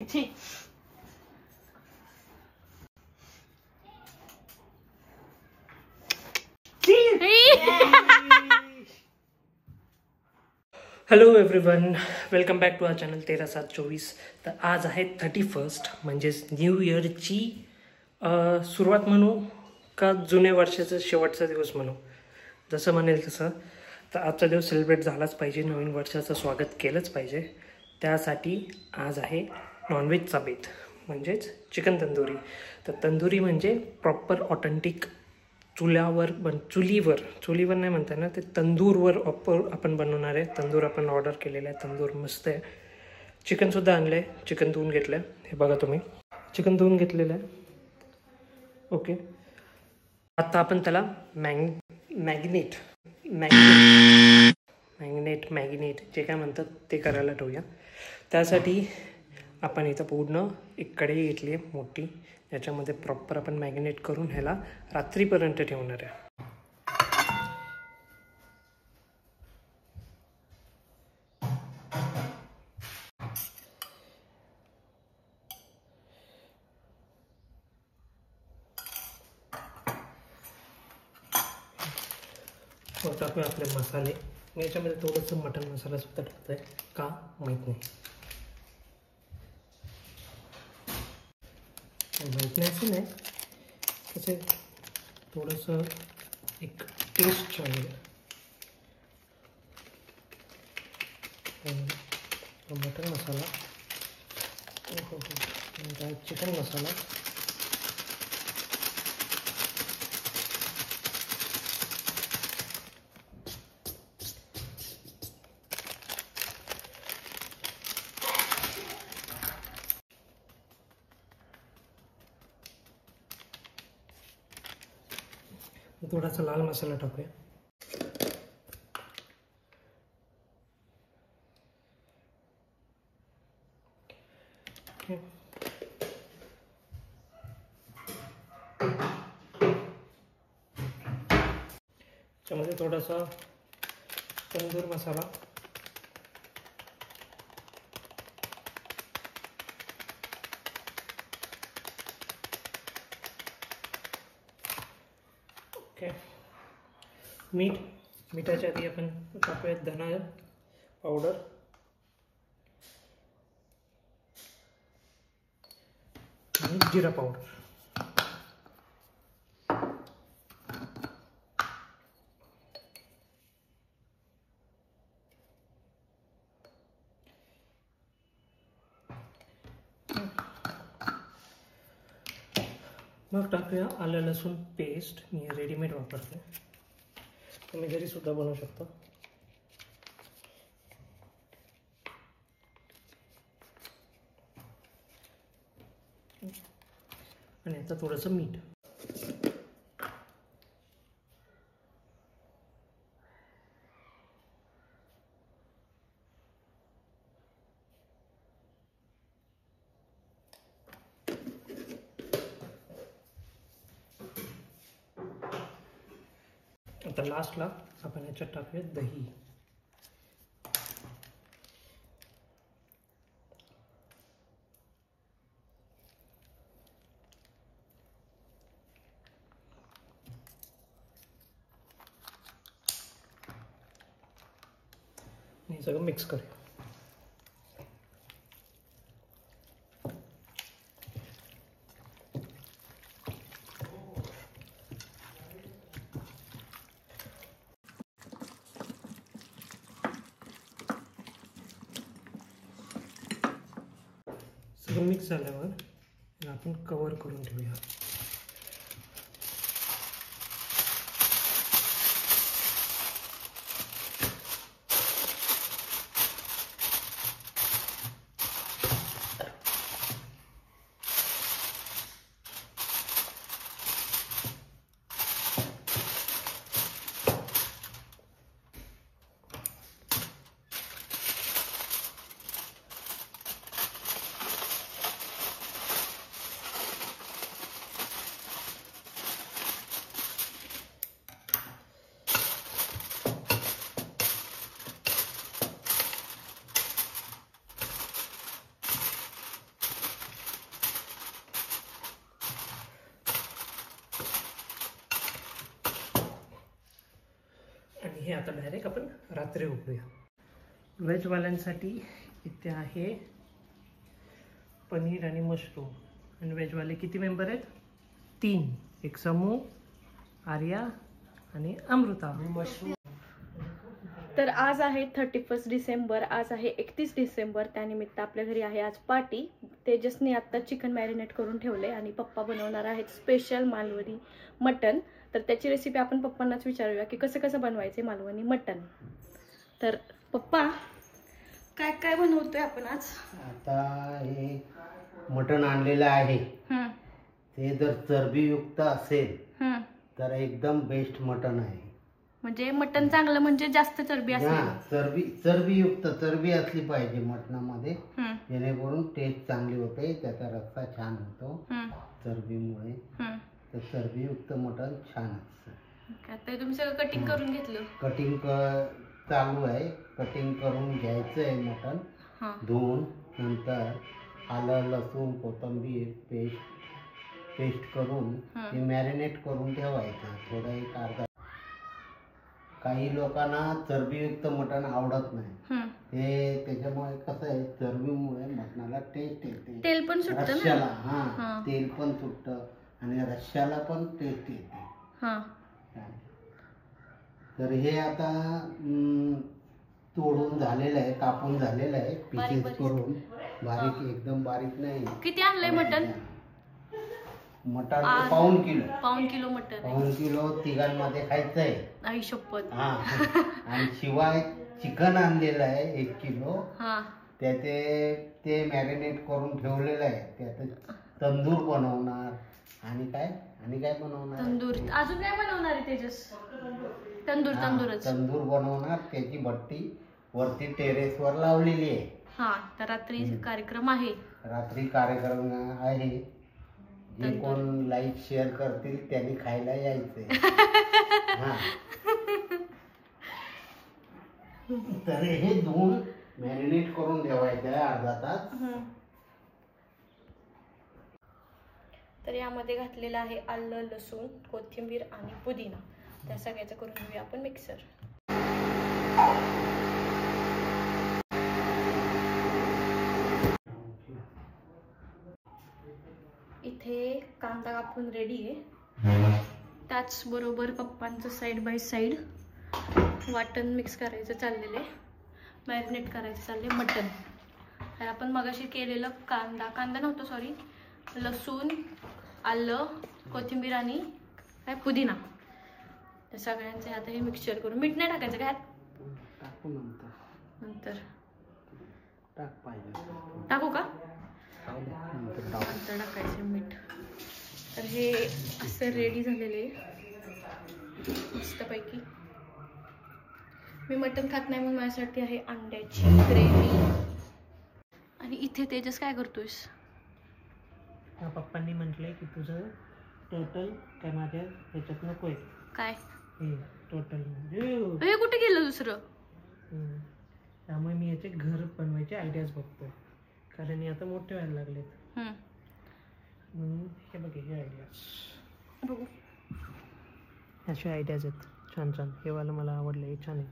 Hello everyone, welcome back to our channel 13/7/24. तर आज आहे 31st म्हणजेच न्यू इयरची सुरुवात म्हणू का जुन्या वर्षाचा शेवटचा दिवस म्हणू, जसं म्हणेल तसं. तर आजचा दिवस सेलिब्रेट झालाच पाहिजे, नवीन वर्षाचं स्वागत केलंच पाहिजे. त्यासाठी आज आहे नॉनव्हेजचा बेत म्हणजेच चिकन तंदुरी. तर तंदुरी म्हणजे प्रॉपर ऑथेंटिक चुलीवर नाही म्हणता ना, ते तंदूरवर आपण बनवणार आहे. तंदूर आपण ऑर्डर केलेलं आहे, तंदूर मस्त आहे. चिकनसुद्धा आणलं आहे, चिकन धुवून घेतलं आहे. हे बघा तुम्ही, चिकन धुवून घेतलेलं आहे. ओके, आता आपण त्याला मॅग्नेट जे काय म्हणतात ते करायला ठेवूया. त्यासाठी आपण इथं पूर्ण एक कढई घेतली आहे मोठी, याच्यामध्ये प्रॉपर आपण मॅग्नेट करून ह्याला रात्रीपर्यंत ठेवणार आहे. टाकूया आपले मसाले. याच्यामध्ये थोडंसं मटन मसाला सुद्धा टाकतोय, का माहीत नाही असं नाही, तसे थोडंसं एक टेस्ट छान. मटन मसाला, चिकन मसाला, थोडासा लाल मसाला टाकूया. त्यामध्ये थोडासा तंदूर मसाला, ओके. मिठाच्या आधी आपण टाकूया धना पावडर, आणि जिरा पावडर. मग टाकूया आलं लसूण पेस्ट. मी रेडीमेड वापरते, तुम्ही घरी सुद्धा बनवू शकता. आणि आता थोडंसं मीठ. आता लास्टला आपण याच्यात टाकूया दही. हे सगळं मिक्स करूया. सगळं मिक्स झाल्यावर आपण कवर करून ठेवूया. हे आता डायरेक्ट आपण रात्री उकळूया. व्हेजवाल्यांसाठी इथे आहे पनीर आणि मशरूम. आणि व्हेजवाले किती मेंबर आहेत? 3. एक समू, आर्या आणि अमृता. मशरूम. तर आज आहे 31 डिसेंबर, आज आहे 31 डिसेंबर. त्यानिमित्त आपल्या घरी आहे आज पार्टी. तेजसने आत्ता चिकन मॅरिनेट करून ठेवले आणि पप्पा बनवणार आहेत स्पेशल मालवणी मटन. तर त्याची रेसिपी आपण पप्पांनाच विचारूया की कसं कसं बनवायचे मालवणी मटन. तर पप्पा काय काय बनवतोय आपण आज? आता हे मटण आणलेलं आहे. ते जर चरबीयुक्त असेल तर एकदम बेस्ट मटण आहे. म्हणजे मटण चांगलं म्हणजे जास्त चरबी असेल. चरबी असली पाहिजे मटणामध्ये, जेणेकरून टेस्ट चांगली होते, त्याचा रस्सा छान होतो चरबीमुळे. तर चरबीयुक्त मटण छान असतं. तर तुम्ही सगळं कटिंग करून घेतलं? कटिंग चालू आहे. कटिंग करून घ्यायचं आहे मटण. धुवून नंतर आलं, लसूण, कोथिंबीर पेस्ट करून ते मॅरिनेट करून ठेवायचं थोडं, एक अर्धा. काही लोकांना चरबीयुक्त मटण आवडत नाही. ते त्याच्यामुळे कसं आहे, चरबीमुळे मटणाला टेस्ट येते, तेल पण सुटतं रश्श्याला. तेल पण सुटतं आणि रश्श्याला पण टेस्ट येते. तर हे आता तोडून झालेलं आहे, कापून झालेलं आहे पीसेस करून. बारीक, एकदम बारीक नाही. किती आणलंय मटण? मटण पाऊण किलो तिघांमध्ये खायचंय. आई शपथ. आणि शिवाय चिकन आणलेलं आहे 1 किलो. त्याचे ते मॅरिनेट करून ठेवलेलं आहे. त्यात तंदूर बनवणार. आणि काय बनवणार? तंदूर. अजून काय बनवणार आहे तेजस? तंदूर बनवणार. त्याची भट्टी वरती टेरेसवर लावलेली आहे. तर रात्री कार्यक्रम आहे. जे कोण लाईक शेअर करतील त्यांनी खायला यायचंय. तर हे धुवून मॅरिनेट करून ठेवायचं आहे अर्धा तास. तर यामध्ये घातलेलं आहे आलं, लसूण, कोथिंबीर आणि पुदिना. त्या सगळ्याचं करून घेऊया आपण मिक्सर. इथे कांदा कापून रेडी आहे. त्याच बरोबर पप्पांचं साईड बाय साईड वाटण मिक्स करायचं चाललेलं आहे. मॅरिनेट करायचं चालले मटण. तर आपण मगाशी केलेलं कांदा नव्हतं, सॉरी, लसूण, आलं, कोथिंबीर आणि काय पुदिना, त्या सगळ्यांचे आता हे मिक्सचर करून. मीठ नाही टाकायचं काय? नंतर टाकू का? नंतर टाकायचं मीठ. तर हे असं रेडी झालेले मस्तपैकी. मी मटण खात नाही म्हणून माझ्यासाठी आहे अंड्याची ग्रेव्ही. आणि इथे तेजस काय करतोयस? पप्पांनी म्हटलंय की तुझं टोटल काय माझ्या ह्याच्यात नकोय. काय हे टोटल हे कुठे गेलं दुसरं? त्यामुळे मी याचे घर बनवायचे आयडियाज बघतोय, कारण हे आता मोठे व्हायला लागलेत. म्हणून हे बघ, हे आयडियाज बघू. असे आयडियाज आहेत छान छान. हे वाला मला आवडलं, हे छान आहे.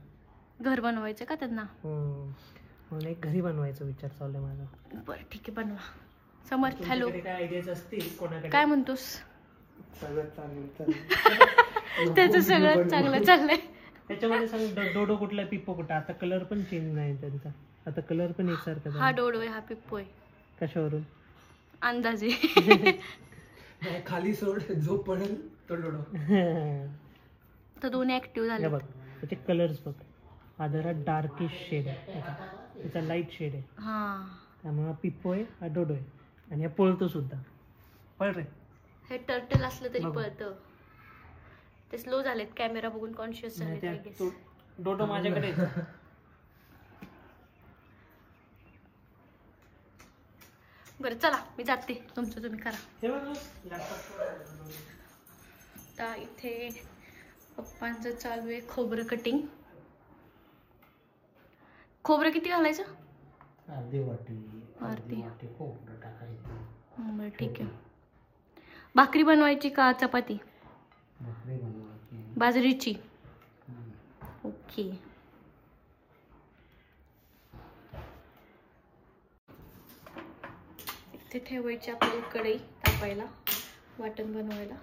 घर बनवायचं का त्यांना? म्हणून एक घरी बनवायचा विचार चाललाय माझा. बरं ठीक आहे, बनवा. समर्थ, हॅलो. काय आयडियाज असतील कोणाकडे? काय म्हणतोस? सगळं चांगलं. त्याचं सगळं चांगलं चाललंय. त्याच्यामध्ये सांग, डोडो कुठला, पिप्पो कुठला. आता कलर पण चेंज नाही त्यांचा, आता कलर पण एकसारखा. हा डोडो आहे, हा पिप्पो आहे. कशावरून? अंदाजे. खाली सोड, जो पडेल तो डोडो. तर दोन्ही ऍक्टिव्ह झाले. बघ त्याचे कलर्स बघ. हा जरा डार्किश शेड आहे, त्याचा लाईट शेड आहे. त्यामुळे पिप्पो आहे, हा डोडो आहे. आणि हा पळतो सुद्धा. पळ रे. हे टर्टल असलं तरी पळतं. ते स्लो झालेत, कॅमेरा बघून कॉन्शियस झाले. डोडो माझ्याकडे. बरं चला, मी जाते, तुमचं तुम्ही करा. आता इथे पप्पांचं चालू आहे खोबरं कटिंग. खोबरं किती घालायचं? अर्धी वाटी खोबरं टाकायचं. बरं ठीक आहे. भाकरी बनवायची का चपाती? भाकरी बनवायची. बाजरीची. ओके. ओके. इथे ठेवायची आपल्याला कढई तापायला, वाटण बनवायला.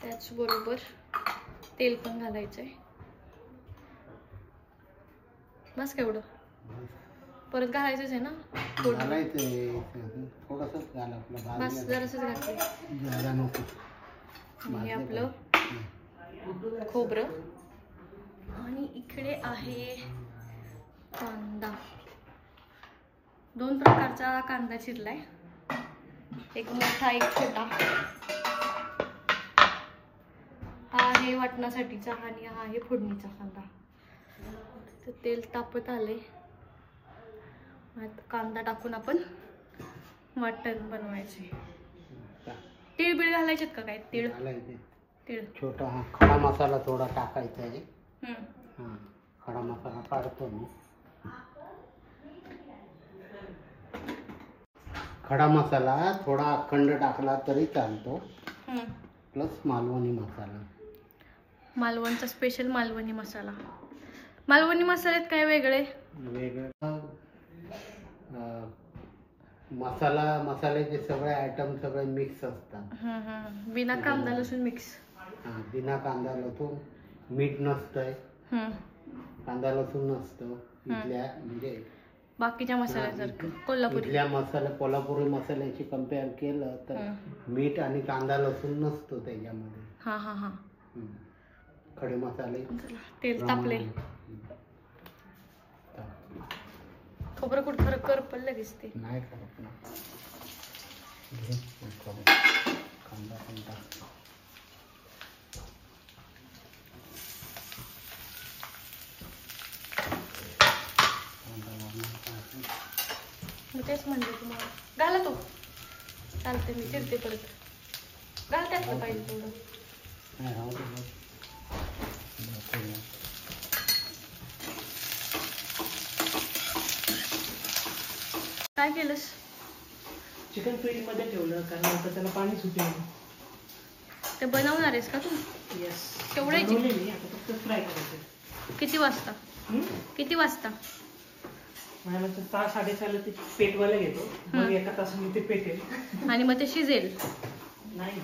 त्याचबरोबर तेल पण घालायचंय. बस केवढं परत घालायचंच आहे ना? बस जरासच घातलंय. हे आपलं खोबरं आणि इकडे आहे कांदा. 2 प्रकारचा कांदा चिरलाय, एक मोठा एक छोटा. हा आहे वाटणासाठीचा आणि हा आहे फोडणीचा कांदा. तर तेल तापत आले, आता कांदा टाकून आपण वाटण बनवायचे. तीळ बीळ घालायचेत का काय? तीळ तीळ छोटा. हा खडा मसाला थोडा टाकायचा आहे. हा खडा मसाला काढतो मी. खडा मसाला थोडा अखंड टाकला तरी चालतो, प्लस मालवणी मसाला. मालवणचा स्पेशल मालवणी मसाला. मालवणी मसाल्यात काय वेगळे? मसाल्याचे सगळे आयटम सगळे मिक्स असतात. बिना कांदा लसूण मिक्स. बिना कांदा लसूण. मीठ नसतंय, कांदा लसूण नसतं. इथल्या म्हणजे बाकीच्या मसाल्यासारखं कोल्हापुरी मसाल्याशी कम्पेअर केलं तर मीठ आणि कांदा लसूण नसतो त्याच्यामध्ये. हा हा हा. खडे मसाले. तेल तापले. खोबरं कुठं फरक करपल लगेच ते नाही करत ना. कांदा पण टाक. तेच म्हणलं तुम्हाला. घाला तो. चालते, मी चिरते परत. घाल त्यातलं पाहिजे तेवढं. काय केलंस? चिकन फ्रीज मध्ये ठेवलं कारण आता त्याला पाणी सुटेल. ते बनवणार आहेस का तू? येस. केवढे आता फक्त फ्राय करायचं. किती वाजता? किती वाजता? मला 6-6:30 ते पेटवायला घेतो, मग एका तासाने ते पेटेल आणि मग ते शिजेल. नाही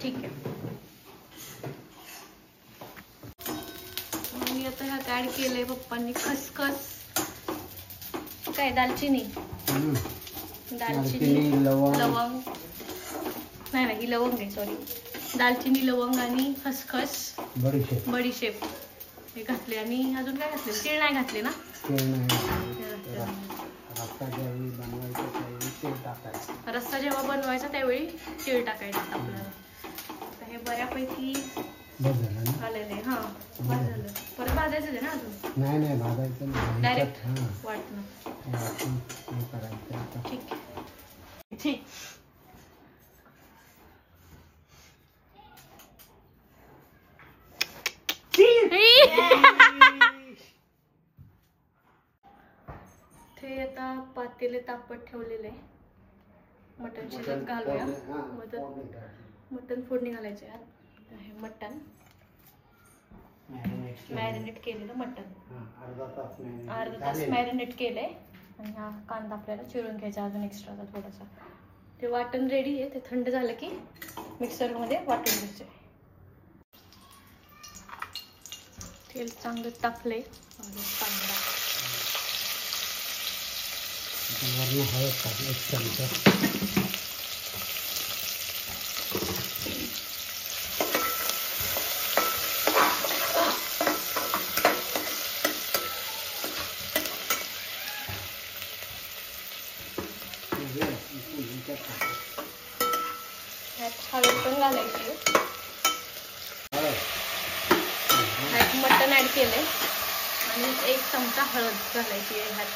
ठीक आहे. मी आता ह्यात ऍड केलंय पप्पांनी खसखस, काय दालचिनी, लवंग. नाही ही लवंग आहे, सॉरी. दालचिनी, लवंग आणि खसखस, बडीशेप हे घातले. आणि अजून काय घातले? तीळ नाही घातले ना? रस्सा जेव्हा बनवायचा त्यावेळी तीळ टाकायचं आपल्याला. तर हे बऱ्यापैकी आलेले. हा झालं. परत भाजायचं आहे ना अजून? नाही भाजायचं नाही, डायरेक्ट वाटणं. ठीक ठीक. ते आता पातेले तापत ठेवलेले. मटण शिजत घालूया. मटण फोडणी घालायचे. हे मटण मॅरिनेट केलेलं मटण अर्धा तास मॅरिनेट केलंय. आणि हा कांदा आपल्याला चिरून घ्यायचा अजून एक्स्ट्राचा थोडासा. ते वाटण रेडी आहे. ते थंड झालं की मिक्सरमध्ये वाटून घ्यायचे. तेल चांगलं तापले. कांदा हळद टाकली 1 चमचा. हळद पण घालायची. ह्यात मटण ऍड केलंय आणि 1 चमचा हळद घालायची आहे ह्यात.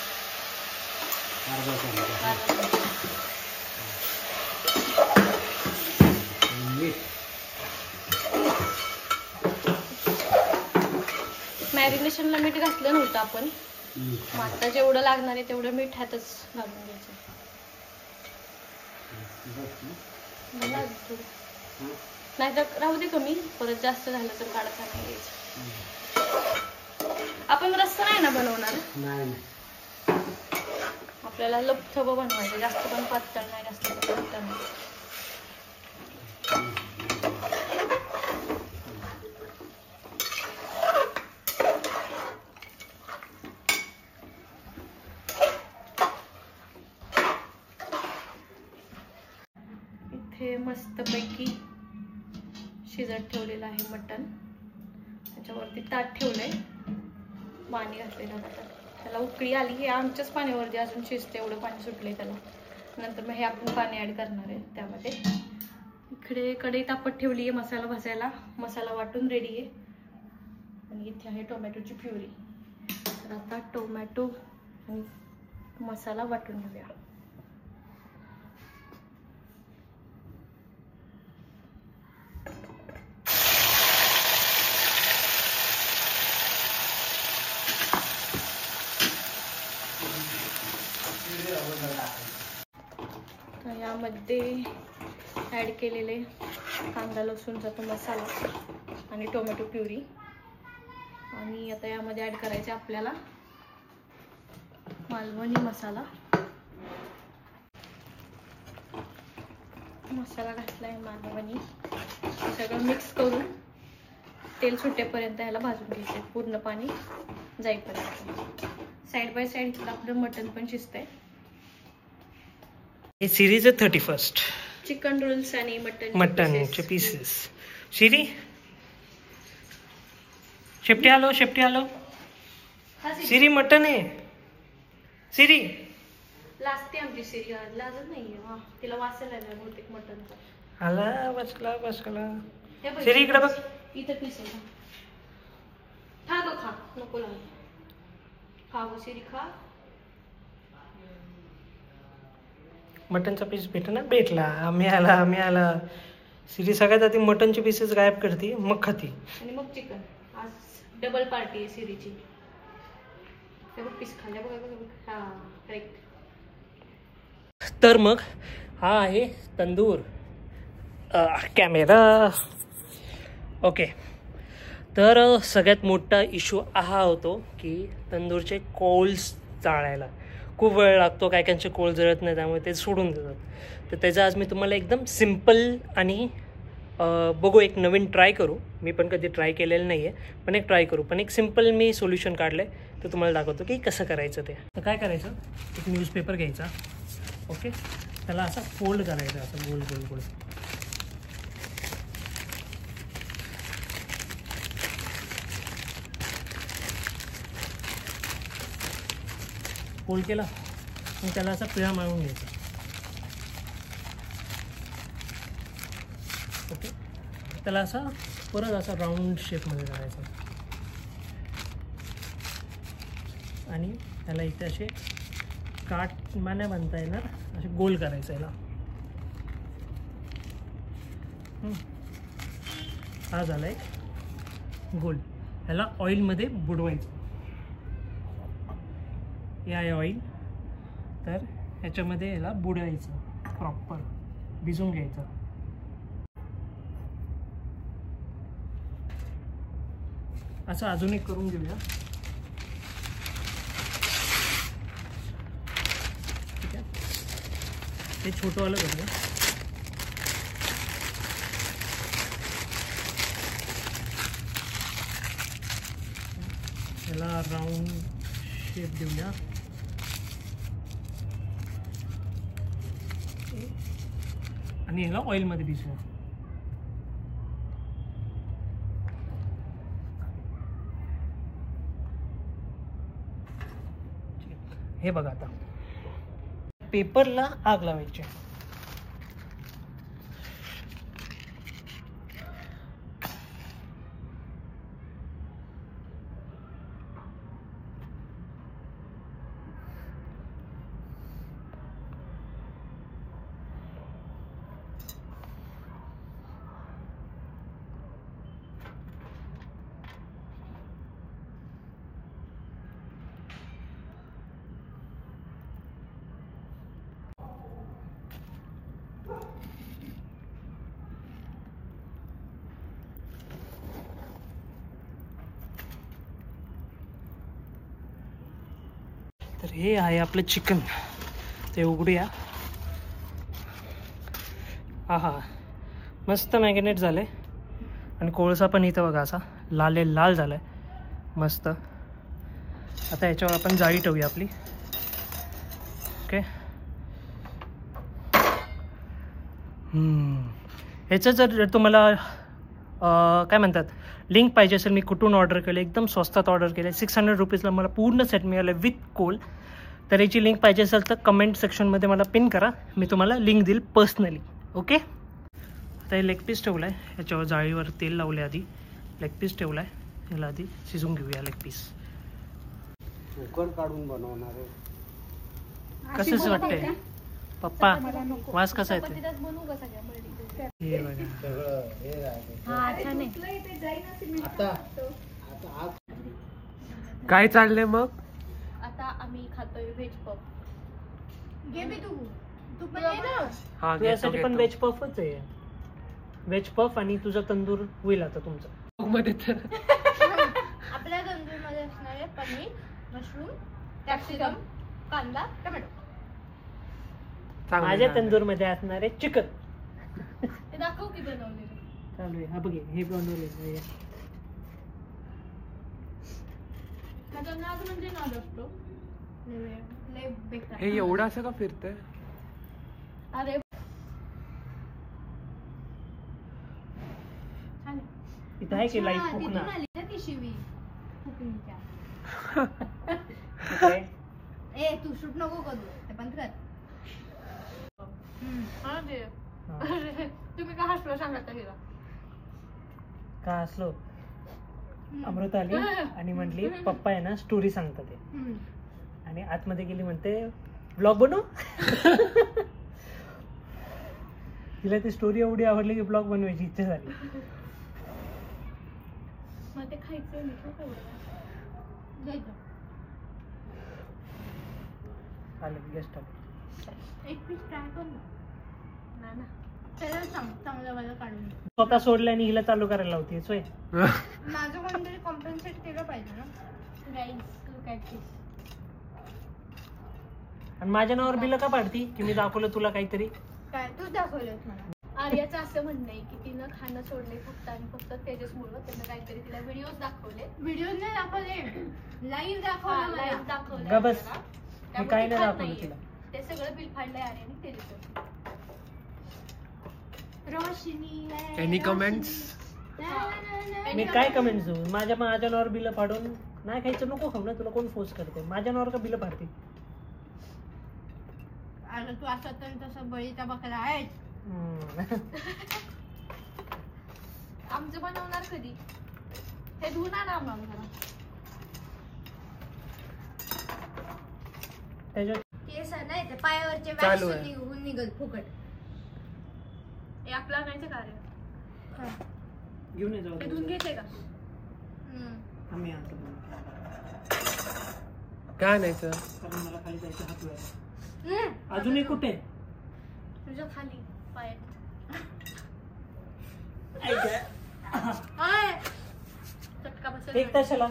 मॅरिनेशनला मीठ घातलं नव्हतं आपण. आता जेवढं लागणार आहे तेवढं मीठ ह्यातच घालून घ्यायचं. मला थोडं नाही तर राहू दे कमी, परत जास्त झालं तर काढता नाही यायचं. आपण रस्सा नाही ना बनवणार, नाही आपल्याला लपथब बनवायचं, जास्त पण पातळ नाही, जास्त पण पातळ नाही. इथे मस्तपैकी शिजत ठेवलेलं आहे मटण. त्याच्यावरती ताट ठेवलंय, पाणी घातलंय त्यात. त्याला उकळी आली की आमच्याच पाण्यावरती अजून शिजते, एवढं पाणी सुटलंय त्याला. नंतर मग हे आपण पाणी ऍड करणार आहे त्यामध्ये. इकडे कढई तापत ठेवली आहे मसाला भाजायला, मसाला वाटून रेडी आहे. आणि इथे आहे टोमॅटोची प्युरी. तर आता टोमॅटो आणि मसाला वाटून घेऊया. तर यामध्ये ॲड केलेले कांदा लसूणचा तो मसाला आणि टोमॅटो प्युरी. आणि आता यामध्ये ॲड करायचे आपल्याला मालवणी मसाला. मसाला घातलाय मालवणी. सगळं मिक्स करून तेल सुटेपर्यंत ह्याला भाजून घ्यायचे, पूर्ण पाणी जाईपर्यंत. साईड बाय साईड आपलं मटण पण शिजतंय. हे सिरीज आहे 31st चिकन रोल्स आणि मटनचे पीसेस. सिरी शेपटी आलो, शेपटी आलो. सिरी मटन आहे. सिरी लाजते आमची सिरी, लाजत नाहीये. तिला वाचायला लागला बहुतेक मटनचा. आला बसला बसला. हे बघ सिरी इकडे बघ. इथं पीस आहे. खा गं खा, नको लागू. खा गं सिरी खा. मटनचा पीस भेटला मिळाला. सिरी सगळ्यात आधी मटनचे पीसेस गायब करते, मग खाती. आणि मग चिकन. आज डबल पार्टी आहे सिरीची. हे बघ पीस खाल्ल्या बघा. हा करेक्ट. तर मग हा आहे तंदूर. Camera okay. तर सगळ्यात मोठा इश्यू हा होतो की तंदूरचे कोल्स जाळायला खूप वेळ लागतो. काय काहींचे कोल जळत नाही, त्यामुळे ते सोडून देतात. तर त्याचं आज मी तुम्हाला एकदम सिम्पल आणि बघू एक नवीन ट्राय करू. मी पण कधी ट्राय केलेलं नाही आहे, पण एक ट्राय करू. पण एक सिम्पल मी सोल्युशन काढलं आहे, तर तुम्हाला दाखवतो की कसं करायचं ते. तर काय करायचं, एक न्यूजपेपर घ्यायचा. ओके, त्याला असा फोल्ड करायचा, असं गोल गोल गोल. फोल्ड केला मग त्याला असा पिळा मारून घ्यायचा. ओके, त्याला असा परत असा राऊंड शेपमध्ये करायचा. आणि त्याला इथे असे काट मान्या बांधता येणार, असे गोल करायचं याला. हा झाला एक गोल. ह्याला ऑइलमध्ये बुडवायचं. हे आहे ऑइल, तर ह्याच्यामध्ये ह्याला बुडायचं, प्रॉपर भिजून घ्यायचं. असं अजून एक करून घेऊया. ठीक आहे, ते छोटंवालं करूया. ह्याला राऊंड शेप देऊया. आणि ह्याला ऑइलमध्ये भिजवूया. हे बघा, आता पेपरला आग लावायची. तर हे आहे आपलं चिकन, ते उघडूया. हा मस्त मॅगिनेट झालं आहे. आणि कोळसा पण इथं बघा असा लाल झाला आहे मस्त. आता याच्यावर आपण जाळी ठेवूया आपली. ओके. ह्याचं जर तुम्हाला काय म्हणतात लिंक पाहिजे असेल, मी कुठून ऑर्डर केलं, एकदम स्वस्तात ऑर्डर केलं, 600 रुपीजला मला पूर्ण सेट मिळालं विथ कोल. तर याची लिंक पाहिजे असेल तर कमेंट सेक्शनमध्ये मला पिन करा, मी तुम्हाला लिंक देईल पर्सनली. ओके. आता हे लेग पीस ठेवलं आहे, याच्यावर जाळीवर तेल लावले. आधी लेग पीस ठेवला आहे, याला आधी शिजून घेऊया लेग पीस. कुकर काढून बनवणार आहे. कसंच वाटतंय पप्पा, वास कसा येते हे बघा. सगळं हे आता काय चाललंय मग? आता आम्ही खातोय व्हेज पफ. घे बी तू पण ये ना. हा तुझ्यासाठी पण व्हेज पफच आहे. व्हेज पफ आणि तुझा तंदूर होईल आता तुमचा मध्ये तर. आपल्या तंदूर मध्ये असणार आहे पनीर, मशरूम, कॅप्सिकम, कांदा, टोमॅटो. माझ्या तंदूर मध्ये असणार आहे चिकन. ते दाखव की बनवलेलं. चालू आहे. हा बघे हे बनवलेलं. माझा नाद म्हणजे नाद असतो. लय बेकार. हे एवढं असं का फिरतंय? अरे इथं आहे की लाईट फुकणार. ती शिवी कुकिंगच्या. काय ए तू शूट नको करू, ते बंद कर. तुम्ही का हसलो सांगा हिला. का हसलो? अमृता आली आणि म्हटली पप्पा आहे ना स्टोरी सांगतात ते, आणि आतमध्ये गेली म्हणते ब्लॉग बनव. तिला ती स्टोरी एवढी आवडली की ब्लॉग बनवायची इच्छा झाली. मग ते खायचं आलं गेस्ट. एक पीस ट्राय कर ना. त्याला सांग चांगलं मला काढून. स्वतः सोडलं आणि हिला चालू करायला लावते सोय. माझं कोणतरी कॉम्पन्सेट केलं पाहिजे ना. गाईस लुक ॲट दिस. आणि माझ्या नावावर बिल का पाडती की मी दाखवलं तुला काहीतरी? काय तू दाखवलंस मला. आर्याचं असं म्हणणं आहे की तिनं खाणं सोडले फक्त आणि फक्त तेजसमुळं. त्यानं काहीतरी तिला व्हिडिओज दाखवले. व्हिडिओ नाही दाखवले, लाईव्ह दाखवलं. लाईव्ह दाखवलं. ग बस, मी काय नाही दाखवलं तिला. ते सगळं बिल फाडलंय आर्याने तेजसचं. रोशनी एनी कमेंट्स? मी काय कमेंट देऊ? माझ्या नावावर बिल फाडून नाही खायचं नको खाऊ ना. तुला कोण फोर्स करते? माझ्या नावावर का बिल फाडते? अरे तू असं तर तसं बळीचा बकरा आहेस. आमचं बनवणार कधी? हे धुवून आणा आम्हाला. केस नाही ते पायावरचे चालू आहे. निघून निघल फुकट. हे आपलं आणायचं कार्य घेऊन ये जाऊ. ते धुवून घ्यायचंय का? आम्ही आणतो काय आणायचं? कारण मला खाली जायचं हात वेळा. अजूनही कुठे? तुझ्या खाली पायात. चटका बसेल. एक तासाला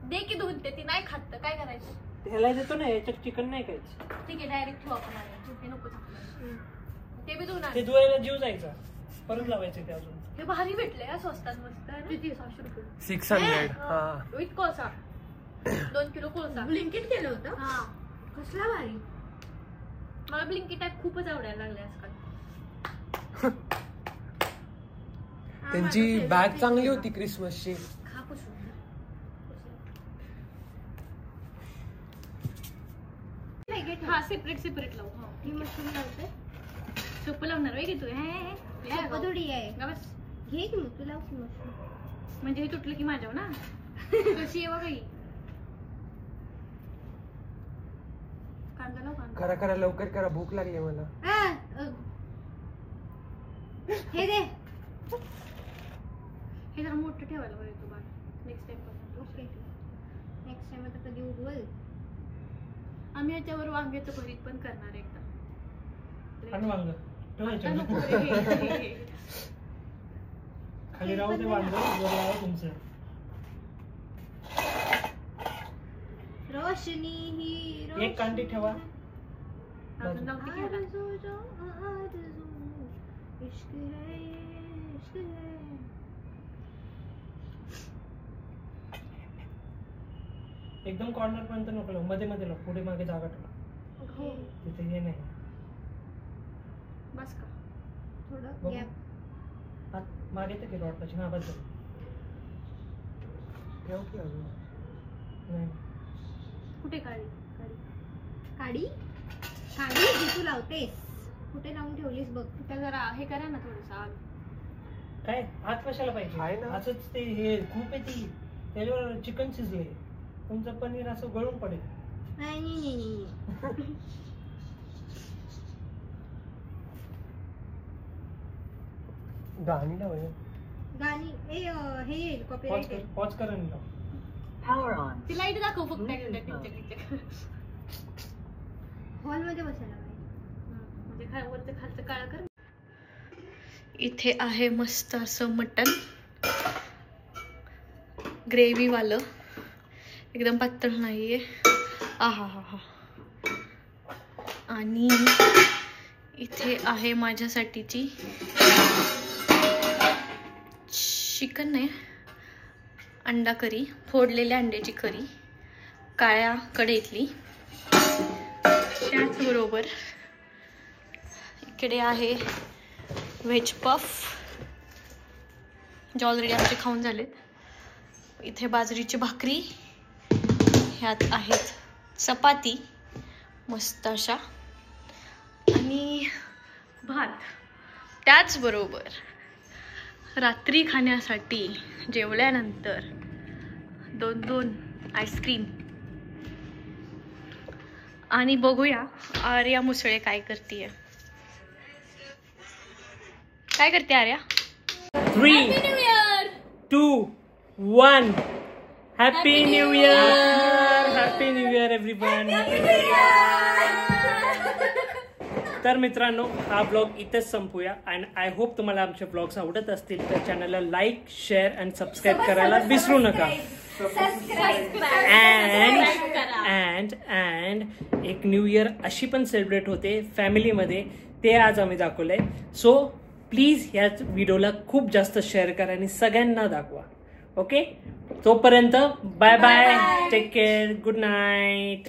दे की धुवून. ते ती नाही खात तर काय करायचं? ह्याला देतो ना, याच्यात चिकन नाही खायचं. ठीक आहे डायरेक्ट ठेवू आपण. ते नको ते बी धुवून आण. ते धुवायला जीव जायचा, परत लावायचं ते अजून. हे भारी भेटले का स्वस्तात मस्त. किती? 600 रुपये. 600. हा विथ कोळसा. 2 किलो कोळसा. ब्लिंकिट केलं होतं. हा कसला भारी. मला ब्लिंकिट टाईप खूपच आवडायला लागले आजकाल. त्यांची बॅग चांगली होती क्रिसमसची. खा पुसून. हा सेपरेट लावू. मी मशरूम लावते. सोपं लावणार आहे की तू? सोपं थोडी आहे. घे की मग तू लाव की मशरूम. म्हणजे हे तुटलं की माझ्यावर ना. कशी आहे बघा ही. कांदा लाव. कांदा करा लवकर करा, भूक लागली मला. हे दे. हे जरा मोठं ठेवायला पाहिजे तू. Next time. Okay next time आता कधी उडवल. आम्ही याच्यावर वांग्याचं भरीत पण करणार एकदा. आणि वांग आता नको रे. खाली राहू दे वांग, वर लावा तुमचं. रोशनी ही रोशनी. एक कांडी ठेवा. अजून नव्हती घ्यायला. इश्क है, इश्क है. एकदम कॉर्नर पर्यंत नको लावू, मध्ये मध्ये लावू, पुढे मागे जागा ठेवा. हो तिथे हे नाही. बस का थोडं बघू. गॅप. हात मागे तर की रॉड पाशी. हा बस झालं. ठेव की अजून. नाही कुठे काढी काढी काढी काढी जी तू लावतेस कुठे लावून ठेवलीस बघ. तिथं जरा हे करा ना थोडंसं आग. काय हात कशाला आहे पाहिजे? ना. असंच ते हे खूप आहे ती, त्याच्यावर चिकन शिजले, तुमचं पनीर असं गळून पडेल. नाही. गाणी लावूया. गाणी हे येईल पॉज कॉपीराइट. कर, पॉज कर आणि लाव. ती लाईट दाखव फक्त. हॉलमध्ये बसायला म्हणजे वरचं खालचं काळं कर. इथे आहे मस्त असं मटन ग्रेव्ही वालं, एकदम पातळ नाहीये. आहा हा हा. आणि इथे आहे माझ्यासाठीची चिकन नाही, अंडा करी, फोडलेल्या अंड्याची करी काळ्या कढईतली. त्याचबरोबर इकडे आहे व्हेज पफ, जे ऑलरेडी आमचे खाऊन झालेत. इथे बाजरीची भाकरी, ह्यात आहेत चपाती मस्त अशा, आणि भात. त्याचबरोबर रात्री खाण्यासाठी जेवल्यानंतर 2 आईस्क्रीम. आणि बघूया आर्या मुसळे काय करते. काय करते Arya? 3, 2, 1. Happy new year. Happy new year everyone. तर मित्रांनो, हा ब्लॉग इथेच संपूया. अँड आय होप तुम्हाला आमचे ब्लॉग्स आवडत असतील तर चॅनलला लाईक, शेअर अँड सबस्क्राईब करायला विसरू नका. अँड एक न्यू इयर अशी पण सेलिब्रेट होते फॅमिलीमध्ये, ते आज आम्ही दाखवलंय. सो प्लीज ह्या व्हिडिओला खूप जास्त शेअर करा आणि सगळ्यांना दाखवा. ओके, तोपर्यंत bye bye, take care, good night.